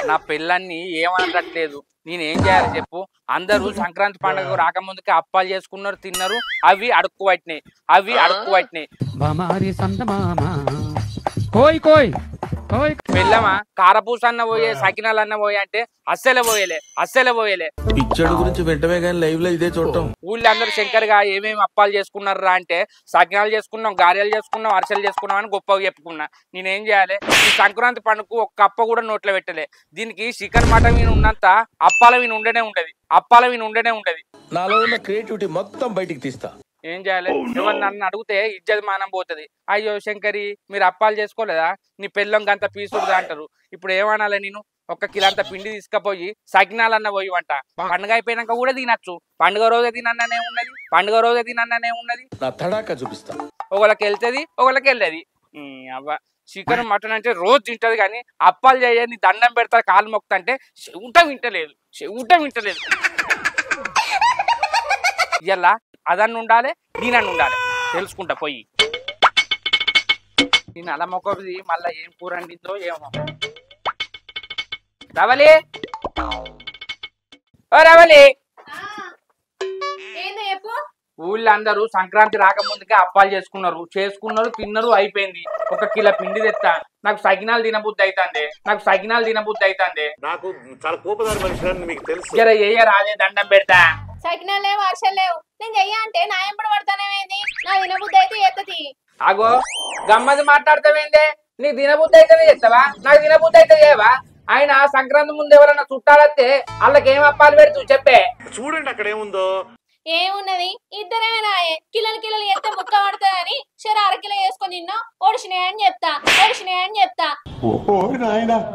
నా పిల్లల్ని ఏమనట్లేదు, నేనేం చేయాలి చెప్పు? అందరూ సంక్రాంతి పండుగ రాకముందుకే అప్పాలు చేసుకున్నారు, తిన్నారు, అవి అడుక్కు పట్టినాయి. పెళ్ళమా కారపూస అన్న పోయే, సకినాలు అన్న పోయే అంటే అస్సలే పోయలే. పిచ్చడు గురించి వెంటనే కానీ లైవ్ లో ఇదే చూడటం. ఊళ్ళో అందరూ శంకర్గా ఏమేమి అప్పాలు చేసుకున్నారా అంటే సకినాలు చేసుకున్నాం, గారెలు చేసుకున్నాం, అరిసెలు చేసుకున్నాం అని గొప్పగా చెప్పుకున్నా. నేనేం చేయాలి? ఈ సంక్రాంతి పండుగకు ఒక్క అప్ప కూడా నోట్లో పెట్టలే. దీనికి చికెన్ మటన్ వీని ఉన్నంత అప్పాల వీని ఉండనే ఉండదు. నాలో ఉన్న క్రియేటివిటీ మొత్తం బయటికి తీస్తా. ఏం చేయాలి? ఎవరు నన్ను అడిగితే ఇజ్జత్ మానం పోతుంది. అయ్యో శంకరి, మీరు అప్పాలు చేసుకోలేదా, నీ పెళ్ళం గంత పీసుడుదా అంటారు. ఇప్పుడు ఏమనాలి? నేను 1 కిలో అంత పిండి తీసుకుపోయి సకినాలన్న పోయి వంట. పండుగ అయిపోయినాక కూడా తినచ్చు. పండుగ రోజే తినన్ననే ఉన్నది. నా తడాక చూపిస్తా. ఒకళ్ళకి వెళ్తుంది, ఒకళ్ళకి వెళ్ళదు. అవ్వ చికెన్ మటన్ అంటే రోజు తింటది, కానీ అప్పాలు చేయని దండం పెడతా కాలు మొక్తా అంటే చెవుట వింటలేదు. ఇలా అదన్ను ఉండాలి, దీనన్ను ఉండాలి. తెలుసుకుంటా పోయి. నేను అలా మొక్కది మళ్ళా ఏం కూర అండిందో ఏమో. రవలి, ఓ రవలి, ఊళ్ళో అందరూ సంక్రాంతి రాకముందుకే అప్పాలు చేసుకున్నారు, తిన్నారు, అయిపోయింది. 1 కిలో పిండి తెస్తా. నాకు సకినాలు తినబుద్ధి అవుతుంది. నాకు చాలా కోపదారి మనిషి మీకు తెలుసు. జర రాదే దండం పెడతా. సకినాలు లేవు, అర్షలు లేవు. నేను చెయ్య అంటే నా ఎంపడి పడతానేమేంది? నా తినబుద్ధి అయితే ఎత్తది. అగో గమ్మది మాట్లాడతావేందే? నీకు తినబుద్ధి అయితే చేస్తావా? నాకు తినబుద్ధి అయితే చేయవా? ఆయన సంక్రాంతి ముందు ఎవరన్నా చుట్టాలస్తే వాళ్ళకి ఏం అప్పాలు పెడుతూ చెప్పే. చూడండి అక్కడ ఏముందో. ఏమున్నది? ఇద్దరేనా కిలోలు ఎత్తే ముక్క పడతాయని సరే 1/2 కిలో వేసుకొని తిన్నా. ఒడిసినాయని చెప్తా.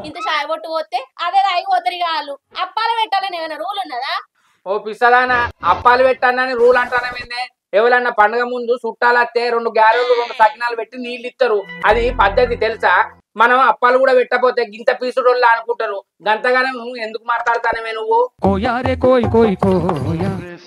ఇంత చాయ్ బొట్టు పోతే అదే తాగి పోతారు కాళ్ళు. అప్పాలు పెట్టాలని ఏమైనా రూల్ ఉన్నదా? ఓ పిసదానా, అప్పాలు పెట్టానని రూల్ అంటానేమైందే? ఎవరన్నా పండుగ ముందు చుట్టాలత్తే 2 గారెలు 2 సకినాలు పెట్టి నీళ్ళు ఇస్తారు. అది పద్ధతి తెలుసా? మనం అప్పాలు కూడా పెట్టకపోతే గింత పీసుడోళ్ళ అనుకుంటారు. గంతగానం ఎందుకు మాట్లాడతానమే నువ్వు?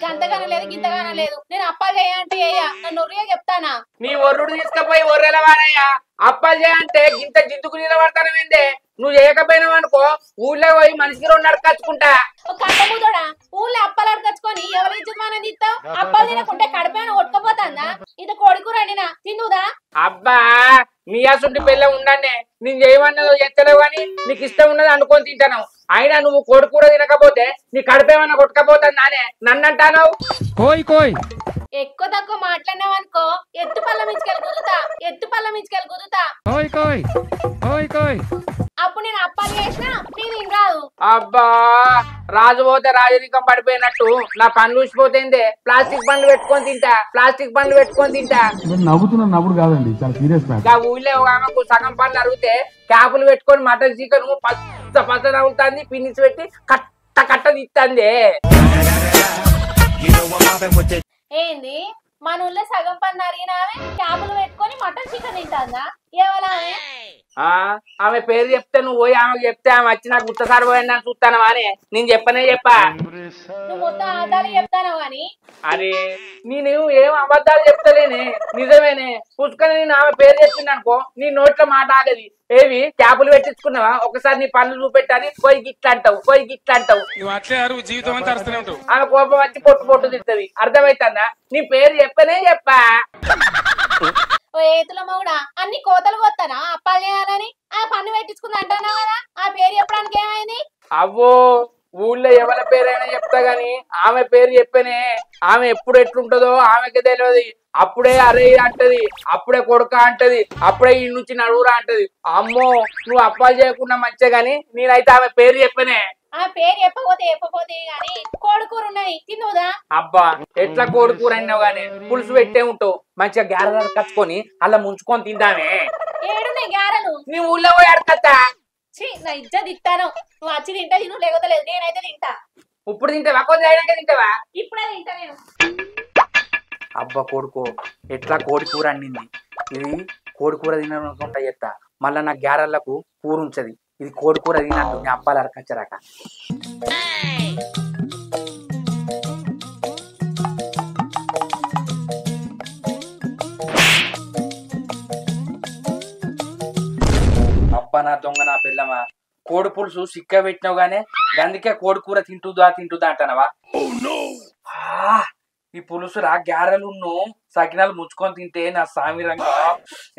గంతగానం లేదు, గింతగానం లేదు. నేను అప్పాలు చేయంటే నన్ను ఒర్రిగా చెప్తానా? నీ ఒర్రుడు తీసుకుపోయి ఒర్రెల వారయ్యా. అప్పాలు చేయంటే గింత జిద్దుకు నిలబడతానమేందే? నువ్వు చేయకపోయినావు అనుకో, ఊళ్ళో పోయి మనిషికి 2 అడకచ్చుకుంటా. కట్టబూతోడా ఊళ్ళో అప్పాలు అడకచ్చుకొని ఎవరి ఇజ్జత్ ఇస్తావు? అప్పాలు తినకుంటే కడిపోయినా కొట్టుకపోతుందా? ఇది కోడికూర అండినా తిందుదా? అబ్బా నీ అసుంటి పిల్ల ఉండండి. నేను చేయమన్నదో ఎత్తలేవు కానీ నీకు ఇష్టం ఉన్నది అనుకొని తింటాను. అయినా నువ్వు కోడికూర తినకపోతే నీ కడిపేమన్నా కొట్టుకపోతాను నానే నన్ను అంటాను. ఎక్కువ తక్కువ మాట్లాడినావు అనుకో, ఎత్తు పళ్ళ మించుకెళ్ళి కుదుతా. అప్పుడు నేను అప్పాలు చేసినా నీది రాదు. అబ్బా రాజు పోతే రాజరికం పడిపోయినట్టు నా పనులు ఊసిపోతుంది. ప్లాస్టిక్ బండ్లు పెట్టుకొని తింటా. నవ్వుతున్నప్పుడు కాదండి, చాలా సీరియస్ మ్యాటర్. ఊళ్ళో ఆమెకు సగం పనులు అడిగితే క్యాపులు పెట్టుకొని మటన్ చికెన్ పచ్చ నవ్వుతుంది, పిన్నిసి పెట్టి కట్ట తిత్తంది. ఏంది మన ఊళ్ళో సగం పన్ను అడిగినావే క్యాబులు పెట్టుకొని మటన్ చికెన్ తింటాందా? ఏవలామే? ఆమె పేరు చెప్తే నువ్వు పోయి ఆమెకు చెప్తే ఆమె వచ్చి నాకు గుత్తసారి పోయిందని చూస్తాను అని నేను చెప్పా. నువ్వు మొత్తం అబద్ధాలు చెప్తాను గాని. అరే నేను ఏం అబద్ధాలు చెప్తలేనే, నిజమేనే. పుష్కని నేను ఆమె పేరు చెప్పింది అనుకో, నీ నోట్లో మాట ఆగది. ఏవి క్యాపులు పెట్టించుకున్నావా? ఒకసారి నీ పనులు చూపెట్టాలి, పోయి గిట్లా అంటావు. ఆమె కోపం వచ్చి పొట్టు తింటది. అర్థమైతుందా? నీ పేరు చెప్పా. ఓ ఏతుల మౌడా, అన్ని కోతలు కొత్తానా అప్పాలు చేయాలని? ఆ పన్ను పెట్టించుకుంది అంటానా కదా, ఆ పేరు చెప్పడానికి ఏమైంది? అవ్వో ఊళ్ళో ఎవరి పేరైనా చెప్తా గాని ఆమె పేరు చెప్పనే. ఆమె ఎప్పుడు ఎట్లుంటదో ఆమెకి తెలియదు. అప్పుడే అరే అంటది, అప్పుడే కొడుక అంటది, అప్పుడే ఈ నుంచి నడువురా అంటది. అమ్మో నువ్వు అప్పాలు చేయకుండా మంచిగా గాని నేనైతే ఆమె పేరు చెప్పనే. ఆ పేరు చెప్పపోతే గాని కోడికూర ఉన్నాయి తిన్నుదా? అబ్బా ఎట్లా కోడికూర అన్నావు గానీ పులుసు పెట్టే ఉంటావు. మంచిగా గారెలు కచ్చుకొని అలా ముంచుకొని తిందామే. ఏడున్నాయి గారెలు? నీ ఊళ్ళో పోయి అడకత్తా. నా ఇజ్జత్ తింటాను. నువ్వు వచ్చి తింటా తిను, లేకపోతే లేదు. నేనైతే తింటా. ఇప్పుడు తింటావా? కొంచెం అయినాక తింటావా? ఇప్పుడే తింటా నేను. అబ్బా కొడుకో ఎట్లా కోడి కూర అండింది. ఇది కోడి కూర తిననుకుంటా చెప్తా. మళ్ళా నా గ్యారెళ్లకు కూర ఉంచది. ఇది కోడి కూర తినట్టు నేను అప్పాలు అరకచ్చరాక. అబ్బా నా దొంగ నా పిల్లమా, కోడి పులుసు సిక్క పెట్టినావు గానే అందుకే కోడి కూర తింటుందా అంటానవా? ఈ పులుసు రా గ్యారెలున్ను సకినాలు ముచ్చుకొని తింటే నా సామిరంగా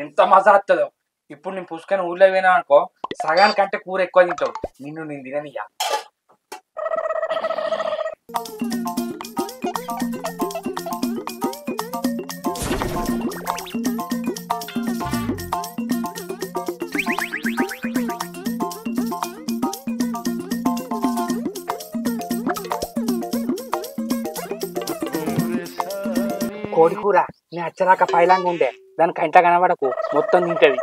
ఎంత మజా వస్తుందో. ఇప్పుడు నేను పుసుకొని ఊళ్ళో పోయినా అనుకో సగానికంటే కూర ఎక్కువ తింటావు. నేను తిననియా. కోడి కూర నీ అచ్చరాక పైలంగా ఉండే దాని కంట కనబడకు మొత్తం తింటది.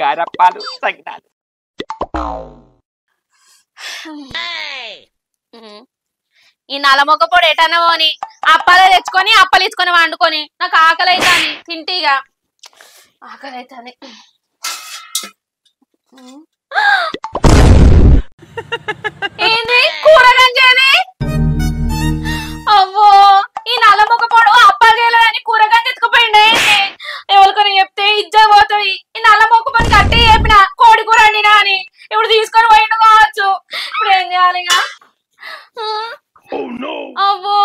గారప్పాలు సకినాలు. ఈ నల్లమొక్క పొడి ఎటన్నా పోని అప్పాలే తెచ్చుకొని అప్పలు ఇచ్చుకొని వండుకొని నాకు ఆకలి అవుతాని తింటిగా ఆకలి అవుతాని. ఏంది కూర గంజేది? అవ్వో ఈ నల్లమొక్క పొడు అప్పాలు చేయలేదని కూర గంజ ఎత్తుకుపోయిండే. ఎవరికొని చెప్తే ఇజ్జ పోతుంది. ఈ నల్లమొక్క పొడి కట్టి చెప్పిన కోడి కూర వండినా అని ఇప్పుడు తీసుకొని పోయిండు కావచ్చు. ఇప్పుడు ఏం చేయాలి? అవ్వో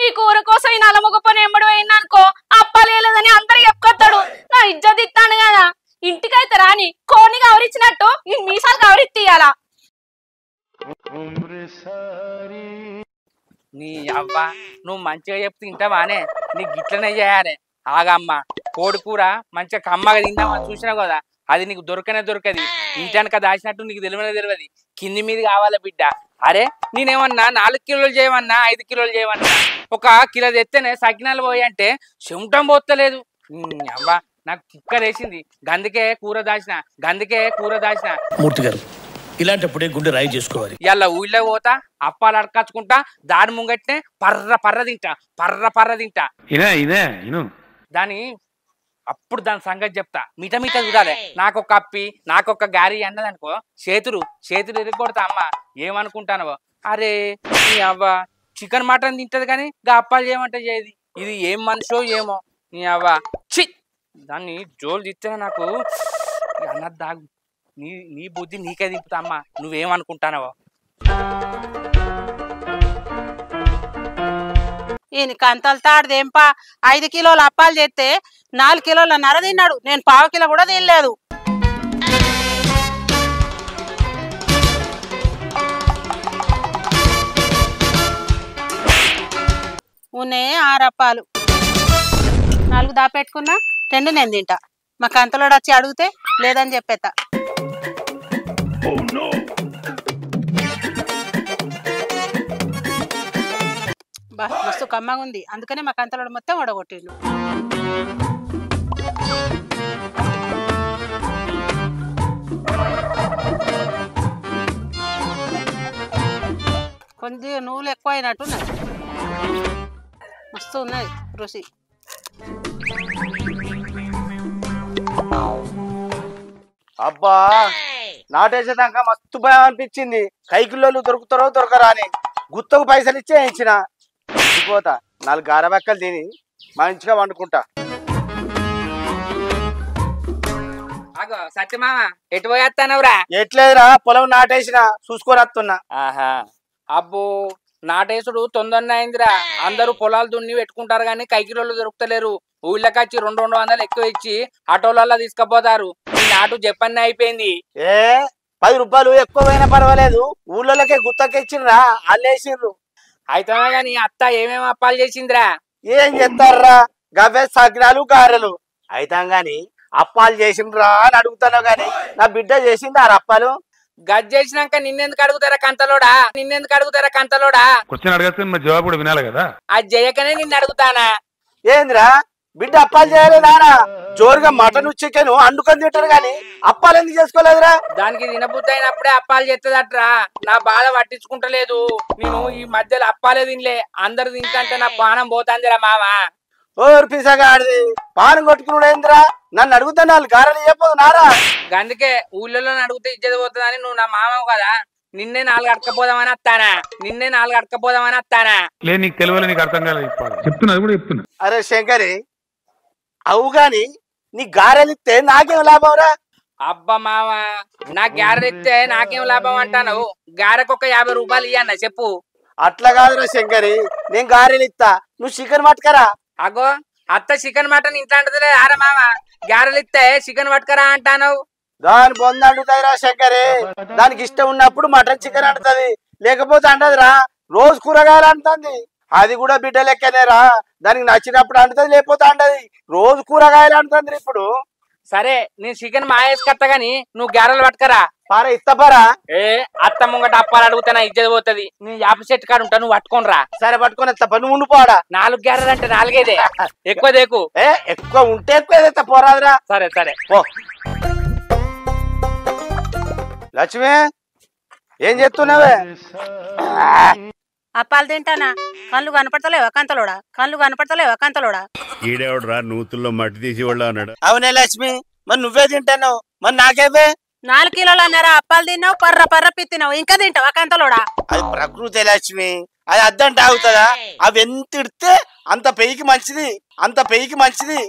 ఈ కూర కోసం ఈ నల్లమొక్క పని ఎంబడి పోయిందనుకో అప్పాలేదని అందరు చెప్పుకొస్తాడు. నా ఇజ్జత్ ఇస్తాను కదా. ఇంటికైతే రాని కోడిని గౌరించినట్టు ఈ మీసాలు గౌరిత్తీయాలా? నీ అవ్వ నువ్వు మంచిగా చెప్తే తింటావానే? నీకు గిట్లనే చేయాలి. ఆగమ్మ కోడి కూర మంచిగా కమ్మగా తిందామని చూసినావు కదా, అది నీకు దొరకది. ఇంటనక దాచినట్టు నీకు తెలియదు. కింది మీద కావాలి బిడ్డ. అరే నేనేమన్నా 4 కిలోలు చేయమన్నా 5 కిలోలు చేయమన్నా 1 కిలో తెస్తేనే సకినాలు పోయి అంటే చెమటం పోతలేదు. అవ్వ నాకు తిక్కలేసింది. గందుకే కూర దాచిన. మూర్తి గారు ఇలాంటప్పుడే గుండె రాయి చేసుకోవాలి. ఇలా ఊళ్ళో పోతా అప్పాలు అడకచ్చుకుంటా దాని ముంగట్నే పర్ర తింటా. దాని అప్పుడు దాని సంగతి చెప్తా. మిట చూడాలి. నాకొక అప్పి నాకొక గారి అన్నదనుకో చేతులు ఎదుర్కొడతా. అమ్మ ఏమనుకుంటానవో. అరే నీ అవ్వ చికెన్ మటన్ తింటది కానీ గా అప్పాలు చేయమంటే చేయది. ఇది ఏం మనిషో ఏమో నీ అవ్వ. చి దాన్ని జోలు తిస్తేనే నాకు అన్నది దాగు. నీ బుద్ధి నీకే దింపుతా. అమ్మ నువ్వేమనుకుంటానవో. ఈయన కంతలు తాడదేంపా 5 కిలోల అప్పాలు చేస్తే 4 కిలోల నర తిన్నాడు. నేను 1/4 కిలో కూడా తినలేదు. ఉన్నాయి 6 అప్పాలు. 4 దాపెట్టుకున్నా 2 నేను తింటా. మా కంతలోడు వచ్చి అడిగితే లేదని చెప్పేత. బా మస్తు కమ్మగా ఉంది. అందుకనే మా కంతలోడు మొత్తం వడగొట్టిండు. కొంచెం నువ్వులు ఎక్కువ అయినట్టున్నది. మస్తు ఉన్నది రుచి. అబ్బా నాటేసేదాకా మస్తు భయం అనిపించింది. కైకిల్లోలు దొరుకుతారో దొరకరా అని గుత్తకు పైసలు ఇచ్చే ఇచ్చిన పోతా 4 గారబెక్కలు తిని మంచిగా వండుకుంటా. సత్యమామ ఎటు పోయేస్తానవురా? ఎట్లేదురా పొలం నాటేసిన చూసుకొని వస్తున్నా. ఆహా అబ్బో నాటేసుడు తొందరనే అయిందిరా. అందరూ పొలాలు దున్ని పెట్టుకుంటారు కానీ కైకిలోళ్ళు దొరుకుతలేరు. ఊళ్ళకి వచ్చి 200 ఎక్కువ ఇచ్చి ఆటోలలో తీసుకుపోతారు. ఈ నాటు చెప్పన్న అయిపోయింది. 10 రూపాయలు ఎక్కువ పోయినా పర్వాలేదు. ఊళ్ళోకే గుత్తకి ఇచ్చిండ్రా అల్లేసిండ్రు. అయితే గాని అత్త ఏమేమి అప్పాలు చేసిందిరా? ఏం చేస్తారా గవే సగ్నాలు గారెలు. అయితే గాని అప్పాలు చేసిండ్రా అని అడుగుతాను గాని నా బిడ్డ చేసింది 6 అప్పాలు. గజ్ చేసినాక నిన్నెందుకు అడుగుతారా కంతలోడా? క్వశ్చన్ అడగచ్చు మరి జవాబు కూడా వినాలి కదా. అది చేయకనే నిన్ను అడుగుతానా. ఏంద్రా బిడ్డ అప్పాలు చేయలేదారా? జోరుగా మటన్ చికెన్ అండుకొని తింటారు గాని అప్పాలు ఎందుకు చేసుకోలేదురా? దానికి తినబుద్ధి అయినప్పుడే అప్పాలు చేస్తుందట్రా. నా బాధ పట్టించుకుంటలేదు. నేను ఈ మధ్యలో అప్పాలే తినలే. అందరు తింటే నా పానం పోతాందిరా మామ. ఓరు పిసగా ఆడిది పానం కొట్టుకున్నాడు ఏంద్రా? నన్ను అడుగుతా 4 గారెలు చెప్పదు నారా? అందుకే ఊళ్ళో అడిగితే ఇజ్జత పోతుందని నువ్వు నా మామవు కదా. నిన్నే 4 అడకపోదామని వస్తానా. లేదు నీకు తెలియదు, నీకు అర్థం కాలేదు. చెప్తున్నా కూడా చెప్తున్నా. అరే శంకరి అవు గాని నీ గారెలు ఇస్తే నాకేం లాభంరా? అబ్బా మామ నా గారెలు ఇస్తే నాకేం లాభం అంటాను? గారెకు ఒక 50 రూపాయలు ఇయ్యన్న చెప్పు. అట్లా కాదురా శంకరి, నేను గారెలు ఇస్తా, నువ్వు చికెన్ పట్టుకరా. అగో అత్త చికెన్ మటన్ ఇంట్లో అంటదిలే ఆరా మామ, గారెలు ఇస్తే చికెన్ పట్టుకరా అంటాను. దాని బొంద అంటుతాయిరా శంకరి, దానికి ఇష్టం ఉన్నప్పుడు మటన్ చికెన్ అంటది, లేకపోతే అంటదిరా. రోజు కూరగాయలు అంటుంది, అది కూడా బిడ్డ లెక్కనేరా. దానికి నచ్చినప్పుడు అంటది, లేకపోతే అంటది. రోజు కూరగాయలు అంటుంది. ఇప్పుడు సరే నేను చికెన్ మాయేసుకత్తా గాని నువ్వు గారెలు పట్టుకరా. పారా ఇస్తపారా. ఏ అత్త ముంగట అప్పాలు అడిగితే నా ఇజ్జత పోతుంది. నేను యాప చెట్టు కాడ ఉంటా, నువ్వు పట్టుకొని రా. సరే పట్టుకొని ఎత్తా, నువ్వు ఉండిపోడా. 4 గారెలు అంటే 4 ఎక్కువ దేకు. ఎక్కువ ఉంటే ఎక్కువ ఎత్తా పోరాదురా. సరే సరే పో. లక్ష్మి ఏం చెప్తున్నావే? అప్పాలు తింటానా? కళ్ళు కనపడతలేవా కంతలోడా? కళ్ళు కనపడతలేవా కంతలోడా? ఈడేవడరా నూతుల్లో మట్టి తీసి వాళ్ళు అన్నాడు. అవునే లక్ష్మి, మరి నువ్వే తింటాను, మరి నాకేవే? 4 కిలోలు అన్నారా అప్పాలు తిన్నావు, పర్ర పిత్తినావు, ఇంకా తింటావా కంతలోడా? అది ప్రకృతి లక్ష్మి, అది అద్దంటే ఆగుతుందా? అవి ఎంత ఇడితే అంత పెయికి మంచిది, అంత పెయికి మంచిది.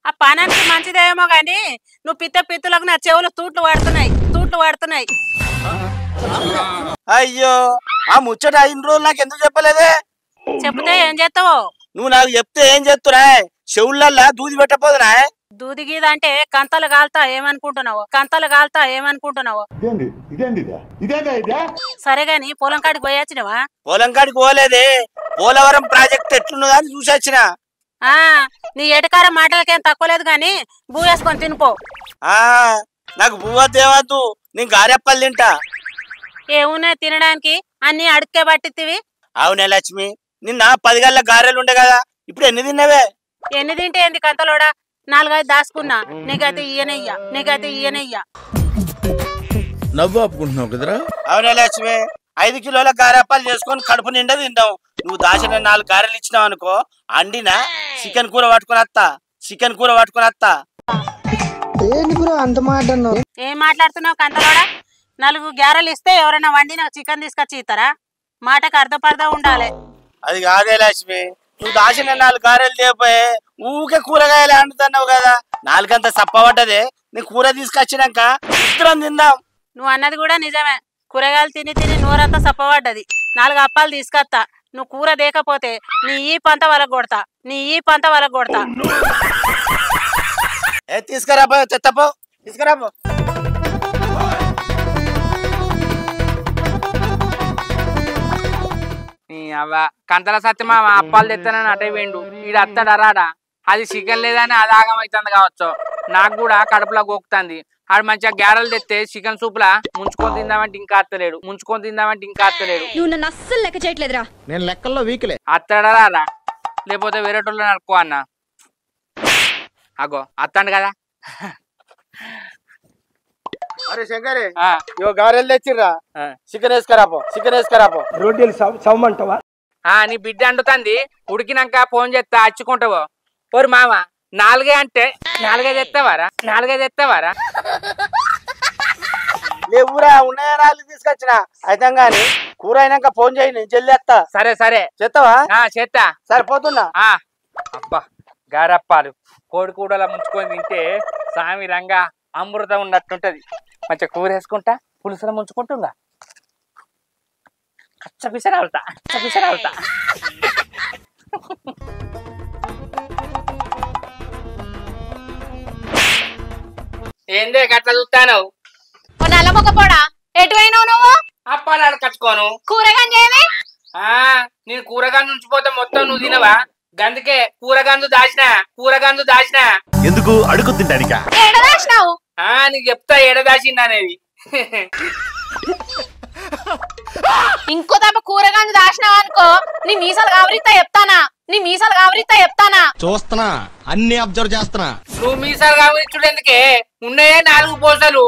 ఆ పానానికి మంచిదేమో గాని నువ్వు పిత్తులకు నా చెవులు తూట్లు పడుతున్నాయి. అయ్యో, ఆ ముచ్చట 5 రోజులు నాకు ఎందుకు చెప్పలేదే? చెప్తే ఏం చేస్తావో? నువ్వు నాకు చెప్తే ఏం చేస్తున్నా? చెవులల్లా దూది పెట్టపోదునా? దూది గీదంటే కంతలు కాల్తా ఏమనుకుంటున్నావు? సరే గాని పొలం కాడికి పోయొచ్చినవా? పొలం కాడికి పోలేదే, పోలవరం ప్రాజెక్ట్ ఎట్లున్నదా అని చూసి వచ్చిన. నీ ఎటకారం మాటలకేం తక్కువ లేదు గాని భూ వేసుకొని తినిపో. నాకు భూవద్దేవద్దు, నేను గారెప్పలు తింటా. ఏమున్నాయి తినడానికి? అన్ని అడుక్కే పట్టితివి. అవునే లక్ష్మి, నిన్న 10 గల్ల గారెలు ఉండే కదా, ఇప్పుడు ఎన్ని తిన్నావే? ఎన్ని తింటే ఏంది కంతలోడా? 4-5 దాచుకున్నా, నీకైతే ఈయనయ్యా. నవ్వు ఆపుకుంటున్నావు కదరా? అవునే లక్ష్మి, 5 కిలోల గారెప్పలు చేసుకొని కడుపు నిండా తింటాం. నువ్వు దాచిన 4 గారెలు ఇచ్చినావు అనుకో, అండినా చికెన్ కూర పట్టుకుని వస్తా. ఏం మాట్లాడుతున్నావు కంతలోడా? 4 గారెలు ఇస్తే ఎవరైనా వండిన చికెన్ తీసుకొచ్చి ఇస్తారా? మాటకు అర్థపర్థం ఉండాలి. అది కాదే లక్ష్మి, నువ్వు దాచిన 4 గారెలు తేపోయే ఊకే కూరగాయలు అంటున్నావు కదా, 4 అంతా సప్పబడ్డదే. నీ కూర తీసుకొచ్చినాక ఇద్దరం తిందాం. నువ్వు అన్నది కూడా నిజమే, కూరగాయలు తిని నోరంతా సప్పబడ్డది. 4 అప్పాలు తీసుకొస్తా, నువ్వు కూర దేకపోతే నీ ఈ పంత వరకు కొడతా. తీసుకురాపో, చెత్తపో, తీసుకురాపో. కంతల సత్యమా అప్పాలు తెస్తానని అటే వేండు, ఈడు అత్తడరాడా? అది చికెన్ లేదని అది ఆగమైతుంది కావచ్చు. నాకు కూడా కడుపులో గోకుతుంది. ఆడు మంచిగా గారెలు తెస్తే చికెన్ సూపులా ముంచుకొని తిందామంటే ఇంకా అత్తలేడు. నువ్వు నన్ను అస్సలు లెక్క చేయట్లేదురా. నేను లెక్కల్లో వీక్లే. అత్తడరాడా? లేకపోతే వేరేటోళ్ళు నడుకో అన్న. అగో అత్తండు కదా. అరే శంకరే, గారెలు తెచ్చిర్రా, చికెన్ వేసుకురాపో. రోడ్డు సవమంటావా? నీ బిడ్డ అండుతుంది, ఉడికినాక ఫోన్ చేస్తా అచ్చుకుంటావో. ఓరి మామ 4 అంటే 4 తెస్తావారా? లేవురా, ఉన్నాయా 4 తీసుకొచ్చిన. అయితే గాని కూర అయినాక ఫోన్ చేయి, నేను చెల్లేస్తా. సరే చేస్తావా? చేస్తా. సరిపోతున్నా. అబ్బా గారప్పాలు కోడి కూడలా ముంచుకొని తింటే సామి రంగా అమృతం ఉన్నట్టుంటది. మంచిగా కూర వేసుకుంటా, పులుసులో ముంచుకుంటుందా, కచ్చ పిసరాలుతా. ఏందే గట్ల చూస్తాను? నల్ల మొక్క పోడా, ఎటువైనావు నువ్వు? అప్పాలు అడకచ్చుకోను. కూరగాయలు ఏమి? నేను కూరగాయలు ఉంచిపోతే మొత్తం నువ్వు తినవా? గందుకే కూరగాయలు దాచిన. ఎందుకు అడుగు తింటానికా? ఏడ దాచినావు? నీకు చెప్తా ఏడ దాచింది అనేది. ఇంకో తప్ప కూరగాయలు దాచినావు అనుకో, నీ మీసాలు కావరిస్తా చెప్తానా. చూస్తున్నా, అన్ని అబ్జర్వ్ చేస్తున్నా. నువ్వు మీసాలు కావరిచ్చుడు ఎందుకే? ఉన్నాయే 4 పోసలు.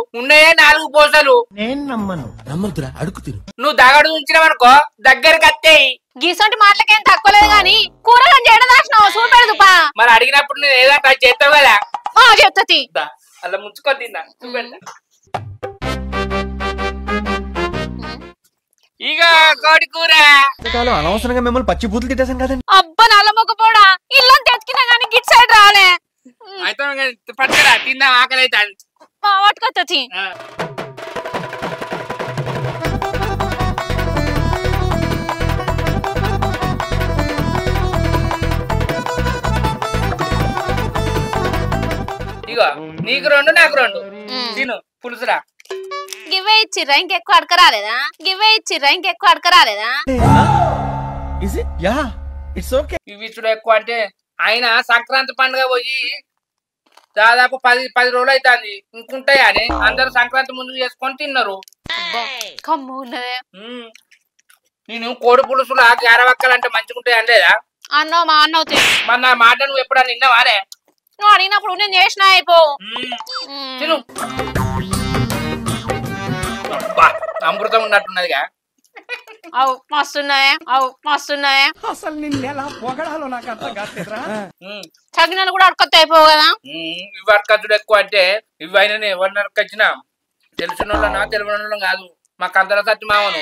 నేను నమ్మనురా, అడుగు తిను. నువ్వు దగడు ఉంచినవనుకో దగ్గరికి అత్తేయి. గీసంటి మాటలకేం తక్కువ లేదు గాని కూరగాయలు ఏడ దాచినావు చూపెడదుపా. మరి అడిగినప్పుడు నేను ఏదంటే అది చేస్తావు కదా. చెప్తాతి అలా ముంచుకొని తిన్నా చూపెడతా. ఇక కోడి కూర. అనవసరంగా మిమ్మల్ని పచ్చి బూతులు తిట్టేసాను కదండి. అబ్బా నల్ల మొక్క పోడా, ఇల్లు తెచ్చుకున్నా గానీ గిట్ సైడ్ రాలే. అయితే పట్టుకరా తిందాం ఆకలి అయితే పట్టుకొచ్చి ఇగో నీకు 2 నాకు 2 తిను పులుసురా. గివ్వే ఇచ్చిర్రా ఇంకెక్కువ అడకరాలేదా? ఇవి ఇచ్చుడు ఎక్కువ అంటే ఆయన సంక్రాంతి పండుగ పోయి దాదాపు 10 రోజులు అవుతుంది. ఇంకుంటాయి అని అందరు సంక్రాంతి ముందు చేసుకొని తిన్నారు. కమ్ము ఉన్నదే. నేను కోడి పులుసులు గారవక్కలంటే మంచిగుంటాయి అనలేదా? అన్నో మా అన్నవు మన నా మాట నువ్వు ఎప్పుడన్నా విన్నావానే? నువ్వు అడిగినప్పుడు నేను చేసిన అయిపో తిను. అమృతం ఉన్నట్టున్నదిగా. అవు మస్తున్నాయే అసలు నిన్నెలా పొగడాలో నాకు అర్థం కాలేదురా. చగినాలు కూడా అడకొత్త అయిపోవు కదా. ఇవి అడకచ్చుడు ఎక్కువ అంటే ఇవి అయినా ఎవరిని అడకొచ్చినా తెలిసిన వాళ్ళనా తెలియని వాళ్ళం కాదు. మా కంతల సత్తి మామను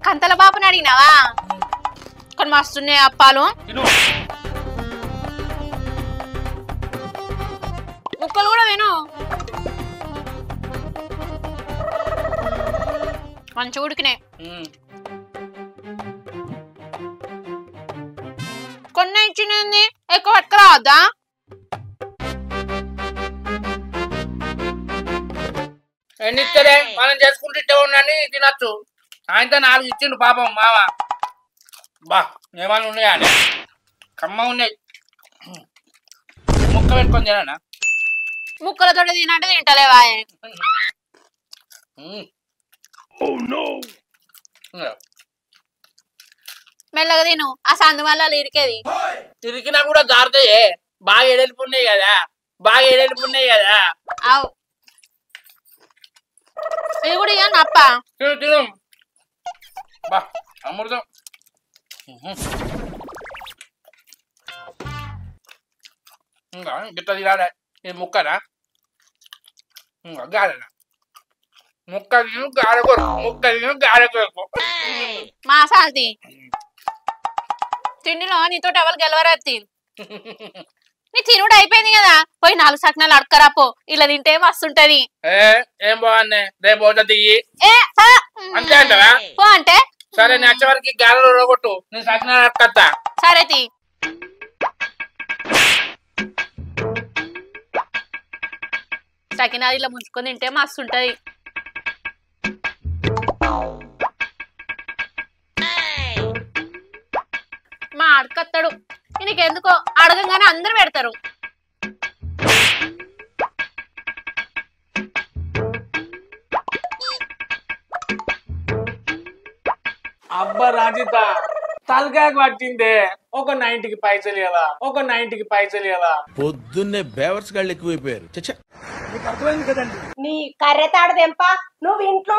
కంతల బాబుని అడిగినావా? కొన్ని మస్తున్నాయి అప్పాలు. ముక్కలు కూడా విను మంచి ఉడికినాయి. కొన్ని ఇచ్చింది ఎక్కువ పట్టుకురావద్దా? ఎన్ని ఇస్తారే మనం చేసుకుంటే ఉన్నాని తినచ్చు. ఆయనతో 4 ఇచ్చిండు పాపం మామ. బా ఏమన్నా ఉన్నాయా అని కమ్మ ఉన్నాయి. ముక్క పెట్టుకొని తినా. ముక్కలతో తినంటే తింటలేవా? మెల్లగా తిను. ఆ సందు వల్ల ఇరికేది. ఇరికినా కూడా జారుతాయే. బాగా ఎడలిపున్నాయి కదా. అవు ఇది కూడా ఇక అప్ప తిను. బా అమృతం. ఇంకా గిట్ట తినాలే. ఇది ముక్కనా? గారెనా? ముక్క తిను గారెకొరకు. మా సాల్తి తిండిలో నీతో ఎవరు గెలవరత్తి. నీ తినుడు అయిపోయింది కదా. పోయి 4 సకినాలు అడకరాపో. ఇలా తింటే మస్తుంటది. ఏం బాగున్నాయి రేపు పోతుంది అంతే అంటావా? పో అంటే సరే నేను వచ్చే వరకు గారెలు రోగొట్టు. నేను సకినాలు అడకత్తా. సరే తి సకినాలు ఇలా ముంచుకొని తింటే మస్తుంటది. మా అడకత్తాడు. నీకెందుకో అడగంగానే అందరు పెడతారు. అబ్బా రాజిత తలకాయ పట్టిందే. ఒక 90కి పైసలు ఇవ్వవా? పొద్దున్నే బేవర్స్ గాళ్ళు ఎక్కువైపోయారు. నీకు అర్థమైంది కదండి. నీ కర్రెతాడు దెంప నువ్వు ఇంట్లో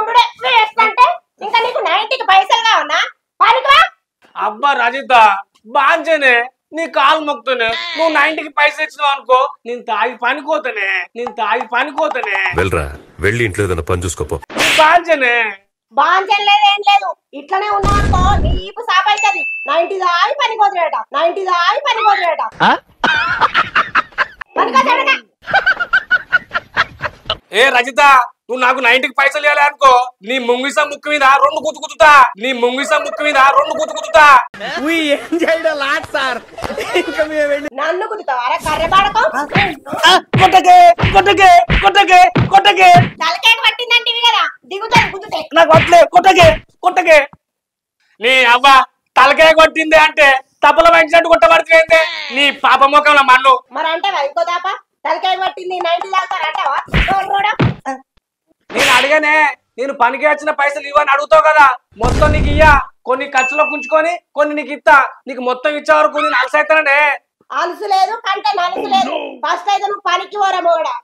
వేస్తుంటే ఇంకా నీకు 90కి పైసలు కావన్నా? పనికివా? అబ్బా రాజిత బాంచనే నీ కాలు మొక్కుతానే. నువ్వు 90కి పైసలు ఇచ్చినావు అనుకో నేను తాగి పనికోతానే. వెళ్ళరా వెళ్ళి ఇంట్లో ఏదైనా పని చూసుకోపో. బాంచనే బాంచం లేదు ఏం లేదు. ఇట్లనే ఉన్నావు అనుకో నీకు సాప్ అవుతుంది. 90 దాగి పనికోతాడట. ఏ రజిత నువ్వు నాకు 90కి పైసలు ఇవ్వాలి అనుకో నీ ముంగిస ముక్కు మీద 2 గుత్తు గుద్దుతా. ఏం చేయడం లాట్ సార్. ఇంకా మేము వెళ్ళి నన్ను కుదుతావారా కర్రె పాడకం? కొట్టకే తలకాయ పట్టిందంటే ఇవి కదా దిగుతాను కుదుతే. నాకు వట్లే కొట్టకే. నీ అవ్వ తలకాయ కొట్టింది అంటే తప్పల మంచినట్టు కొట్టబడుతుంది. నీ పాప ముఖంలో మన్ను మరి అంటే ఇంకో దాప తలకాయ పట్టింది 90 దాకా. నేను అడిగానే నేను పనికి వచ్చిన పైసలు ఇవ్వని అడుగుతావు కదా. మొత్తం నీకు ఇయ్యా. కొన్ని ఖర్చులో కుంచుకొని కొన్ని నీకు ఇస్తా. నీకు మొత్తం ఇచ్చే వరకు నేను అలసైతానే. అలసు లేదు కంటే నలుసు లేదు. ఫస్ట్ అయితే నువ్వు పనికి పోరా మొగడా.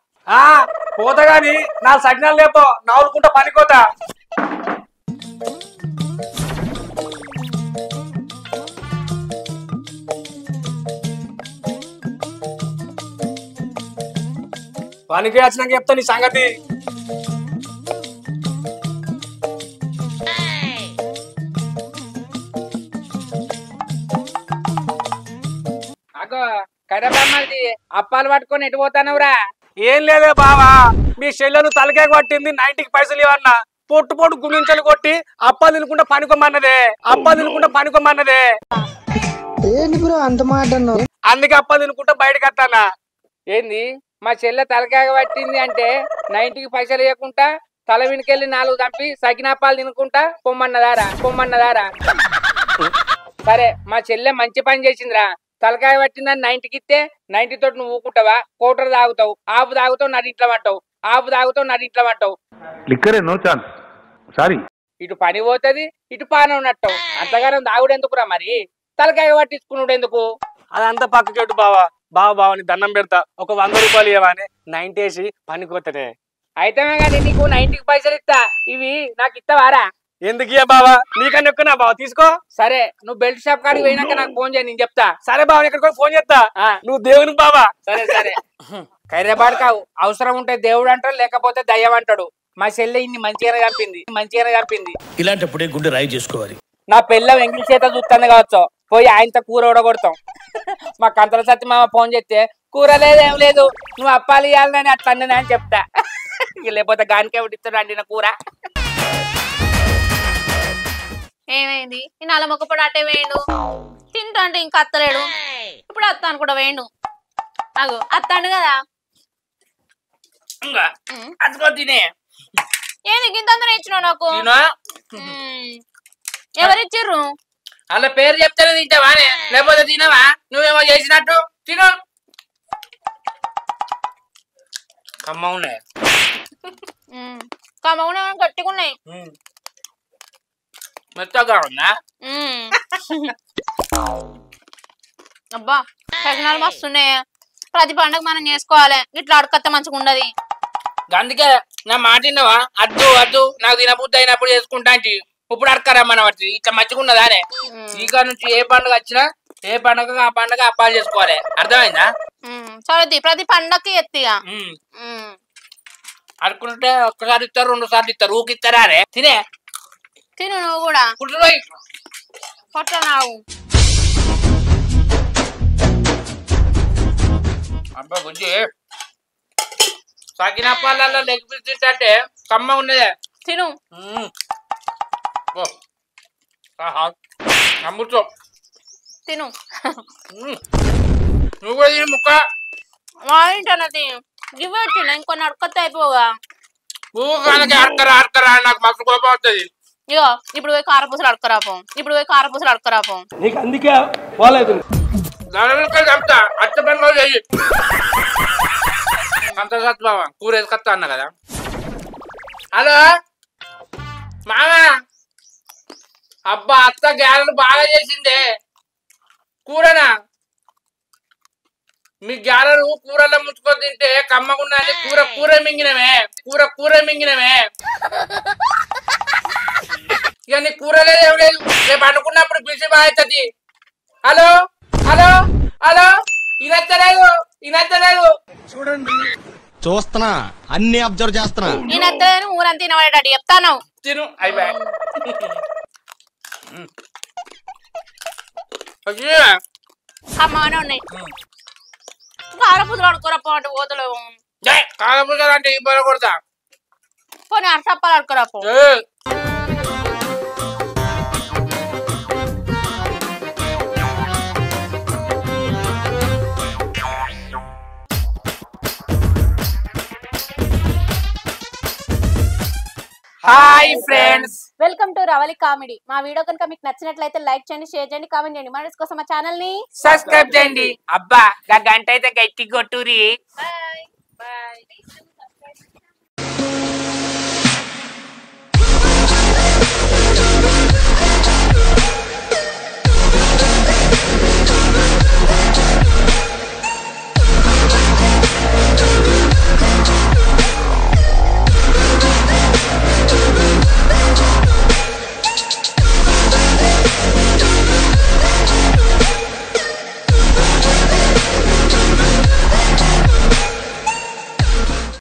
పోతా గాని 4 సకినాలు లేపో నవ్వులుకుంటా పనికోతా. పనికి వచ్చినాక చెప్తా నీ సంగతి. కరబామ్మది అప్పాలు పట్టుకొని ఎటు పోతానవురా? ఏం లేదే బావా, మీ చెల్లెలు తలకాయ కొట్టింది 90కి పైసలు ఇవ్వన్నా. పొట్టు పొట్టు గుణించలు కొట్టి అప్పాలు తినుకుంటా పనుకోమన్నదే. అంత మాట అందుకే అప్పాలు తినుకుంటా బయటకు వస్తానా. ఏంది మా చెల్లె తలకాయ పట్టింది అంటే 90కి పైసలు ఇవ్వకుండా తల వెనుకెళ్ళి 4 దంపి సకినాపాలు తినుకుంటా పొమ్మన్నదారా? సరే మా చెల్లె మంచి పని చేసిందిరా. తలకాయ పట్టిందని 90కి ఇస్తే 90 తోటి నువ్వు ఊకుంటావా? కోటర్ తాగుతావు, ఆపు తాగుతావు, నడింట్లో పట్టావు. లిక్కరే నో ఛాన్స్. సారీ. ఇటు పని పోతుంది, ఇటు పానం నట్టవు. అంతగానం తాగుడు ఎందుకురా మరి? తలకాయ పట్టించుకున్నాడు ఎందుకు? అదంతా పక్కకెట్టు బావా. బావని దండం పెడతా, ఒక 100 రూపాయలు ఇవ్వని 90 వేసి పనికొత్తనే. అయితే కానీ నీకు 90కి పైసలు ఇస్తా. ఇవి నాకు ఇస్తావారా? ఎందుకు ఇయ్య బావా, నీకన్నా ఎక్కువ బావా, తీసుకో. సరే నువ్వు బెల్ట్ షాప్ కాడికి పోయినాక నాకు ఫోన్ చేయి, నేను చెప్తా. సరే బావా, ఎక్కడికో ఫోన్ చేస్తా. నువ్వు దేవుని బావా. సరే కైరేబాడు కావు. అవసరం ఉంటే దేవుడు అంటాడు, లేకపోతే దయ్యం అంటాడు. మా చెల్లె ఇన్ని మంచిగానే చంపింది. ఇలాంటప్పుడే గుండె రాయి చేసుకోవాలి. నా పిల్ల ఎంగిలి చేత చూస్తుంది కావచ్చు, పోయి ఆయనతో కూర ఉడగొడతాం. మా కంతల సత్తి మామ ఫోన్ చేస్తే కూర లేదేం లేదు, నువ్వు అప్పాలు ఇవ్వాలని అట్లా అన్నది అని చెప్తా. లేకపోతే గానికే ఉడిస్తాడు అండిన కూర. ఏమైంది? ఈ నల్ల మొక్కపొడి అట్టే వేయండు. తింటా అంటే ఇంకా అత్తలేడు. ఇప్పుడు అత్తాను కూడా వేయండు. అగో అత్తాడు కదా. తినే ఏంది గింతంతా ఇచ్చినావు నాకు? ఎవరిచ్చిర్రు? అలా పేరు చెప్తేనే తింటావా, లేకపోతే తినవా? నువ్వేమో చేసినట్టు తిను. కమ్మవున్నాయి, గట్టిగున్నాయి. మెత్తగా ఉందా? అబ్బా సకినాలు మస్తున్నాయి. ప్రతి పండుగ మనం చేసుకోవాలి, ఇట్లా అడకత్త మంచిగా ఉండదు. అందుకే నా మాట విన్నావా? అద్దు నాకు తినబుద్ధి అయినప్పుడు చేసుకుంటా. ఇప్పుడు అడకరమ్మన పట్టి ఇట్లా మంచిగా ఉన్నదానే. ఇక నుంచి ఏ పండుగ వచ్చినా ఏ పండుగ ఆ పండుగ అప్పాలు చేసుకోవాలి. అర్థమైందా? సరే ప్రతి పండుగకి ఎత్తిగా అనుకుంటే ఒక్కసారి ఇస్తారు, 2 సార్లు ఇస్తారు, ఊకిస్తారా? అరే తిను నువ్వు కూడా. కొట్టనావు. అబ్బా బుజ్జి, సకినప్పాలలో లెగ్ పీస్ తింటే కమ్మ ఉన్నదే. తిను. అమృతం తిను. నువ్వు కూడా తిని ముక్క. వాడింటన్నది గివ్ పెట్టిన ఇంకొన్ని అడకత్త అయిపోగా. అడకరా నాకు మస్తు కోపం వస్తుంది. ఇగో ఇప్పుడు పోయి కారపూసలు అడకరాపం. నీకు అందుకే పోలేదు. చంపుతా అచ్చ పనిలో చెయ్యి. అంత సత్ బావా కూర వేసుకొస్తా అన్నా కదా. హలో మామా, అబ్బా అత్త గ్యారెలు బాగా చేసిందే. కూరనా? మీ గ్యారెలు కూరలో ముంచుకొని తింటే కమ్మగున్నది. కూర మింగినవే. ఇక నీ కూర లేదు ఏం లేదు. రేపు అనుకున్నప్పుడు బిజీ బాగా అవుతుంది. హలో ఇనత్తలేదు. చూడండి చూస్తున్నా, అన్ని అబ్జర్వ్ చేస్తున్నా. ఈయన ఊరంతా తినవాడేటట్టు చెప్తాను. తిను అయిపోయా. అమ్మగానే ఉన్నాయి. కారపూసలు అడుకోరప్ప అంటే పోతలేవు. కారపూసలు అంటే ఈ పొర కొడతా. పోనీ అరసప్పాలు అడుకోరప్ప. Hi friends, welcome to Ravali comedy. మా వీడియో కనుక మీకు నచ్చినట్లయితే లైక్ చేయండి, షేర్ చేయండి, కామెంట్ చేయండి. మన కోసం మా ఛానల్ ని సబ్స్క్రైబ్ చేయండి. అబ్బా గంట అయితే గట్టి కొట్టురి. బాయ్.